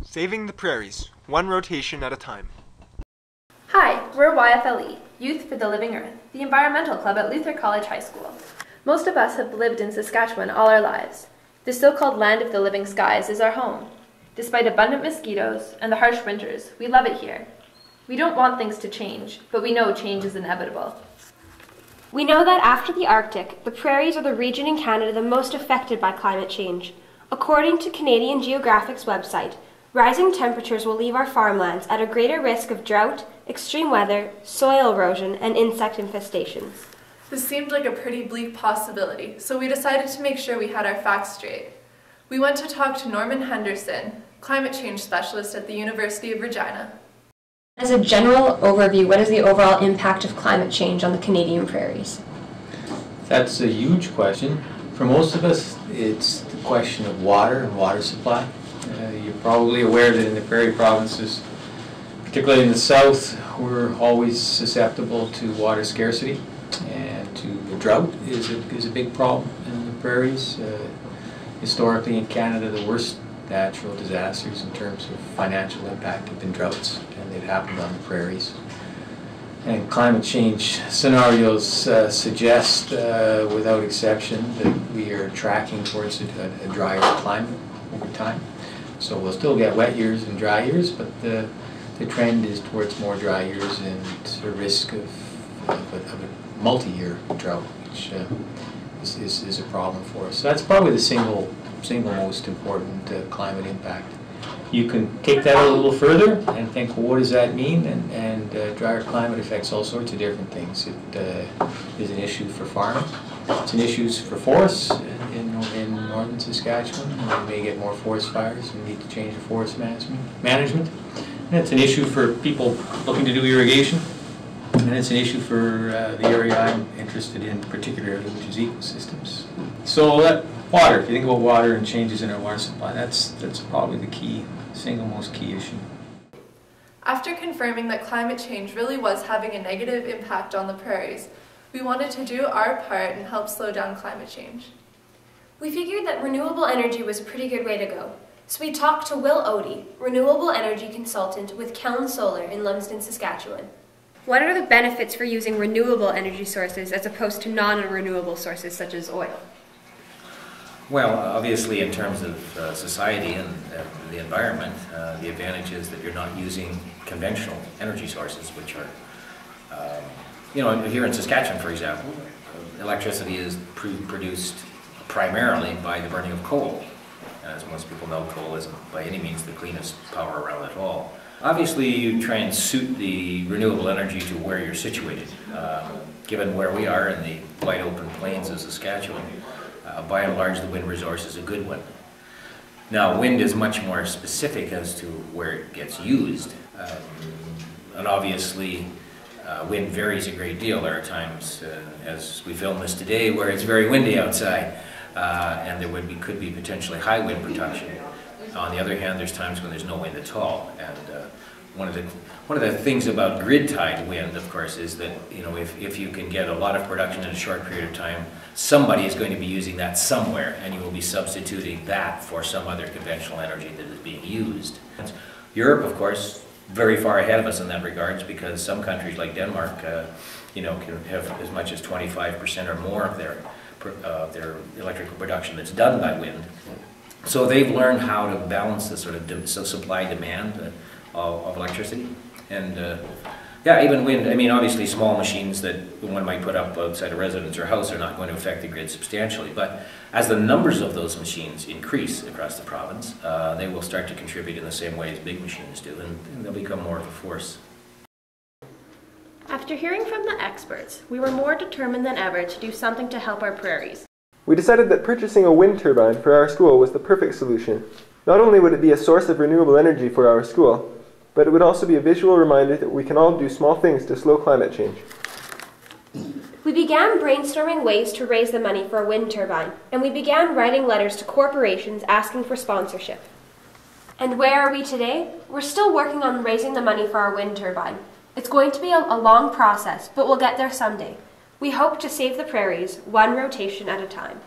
Saving the prairies, one rotation at a time. Hi, we're YFLE, Youth for the Living Earth, the environmental club at Leurer College High School. Most of us have lived in Saskatchewan all our lives. The so-called land of the living skies is our home. Despite abundant mosquitoes and the harsh winters, we love it here. We don't want things to change, but we know change is inevitable. We know that after the Arctic, the prairies are the region in Canada the most affected by climate change. According to Canadian Geographic's website, rising temperatures will leave our farmlands at a greater risk of drought, extreme weather, soil erosion, and insect infestations. This seemed like a pretty bleak possibility, so we decided to make sure we had our facts straight. We went to talk to Norman Henderson, climate change specialist at the University of Regina. As a general overview, what is the overall impact of climate change on the Canadian prairies? That's a huge question. For most of us, it's the question of water and water supply. You're probably aware that in the prairie provinces, particularly in the south, we're always susceptible to water scarcity, and to the drought is a big problem in the prairies. Historically in Canada, the worst natural disasters in terms of financial impact have been droughts, and they've happened on the prairies. And climate change scenarios suggest, without exception, that we are tracking towards a drier climate over time. So we'll still get wet years and dry years, but the trend is towards more dry years and a risk of a multi-year drought, which is a problem for us. So that's probably the single most important climate impact. You can take that a little further and think, well, what does that mean? And drier climate affects all sorts of different things. It is an issue for farming. It's an issue for forests in northern Saskatchewan. We may get more forest fires. We need to change the forest management. And it's an issue for people looking to do irrigation. And it's an issue for the area I'm interested in particularly, which is ecosystems. So water, if you think about water and changes in our water supply, that's probably the single most key issue. After confirming that climate change really was having a negative impact on the prairies, we wanted to do our part and help slow down climate change. We figured that renewable energy was a pretty good way to go. So we talked to Will Odie, renewable energy consultant with Keln Solar in Lumsden, Saskatchewan. What are the benefits for using renewable energy sources as opposed to non-renewable sources such as oil? Well, obviously in terms of society and the environment, the advantage is that you're not using conventional energy sources, which are, here in Saskatchewan, for example, electricity is produced primarily by the burning of coal. As most people know, coal isn't by any means the cleanest power around at all. Obviously, you try and suit the renewable energy to where you're situated. Given where we are in the wide open plains of Saskatchewan, by and large, the wind resource is a good one. Now, wind is much more specific as to where it gets used. And obviously, wind varies a great deal. There are times, as we film this today, where it's very windy outside, and there could be potentially high wind production. On the other hand, there's times when there's no wind at all. And one of the things about grid-tied wind, of course, is that if you can get a lot of production in a short period of time, somebody is going to be using that somewhere, and you will be substituting that for some other conventional energy that is being used. Europe, of course, very far ahead of us in that regards, because some countries like Denmark, can have as much as 25% or more of their electrical production that's done by wind. So they've learned how to balance the sort of supply-demand of electricity. And even wind, obviously small machines that one might put up outside a residence or house are not going to affect the grid substantially. But as the numbers of those machines increase across the province, they will start to contribute in the same way as big machines do, and they'll become more of a force. After hearing from the experts, we were more determined than ever to do something to help our prairies. We decided that purchasing a wind turbine for our school was the perfect solution. Not only would it be a source of renewable energy for our school, but it would also be a visual reminder that we can all do small things to slow climate change. We began brainstorming ways to raise the money for a wind turbine, and we began writing letters to corporations asking for sponsorship. And where are we today? We're still working on raising the money for our wind turbine. It's going to be a long process, but we'll get there someday. We hope to save the prairies one rotation at a time.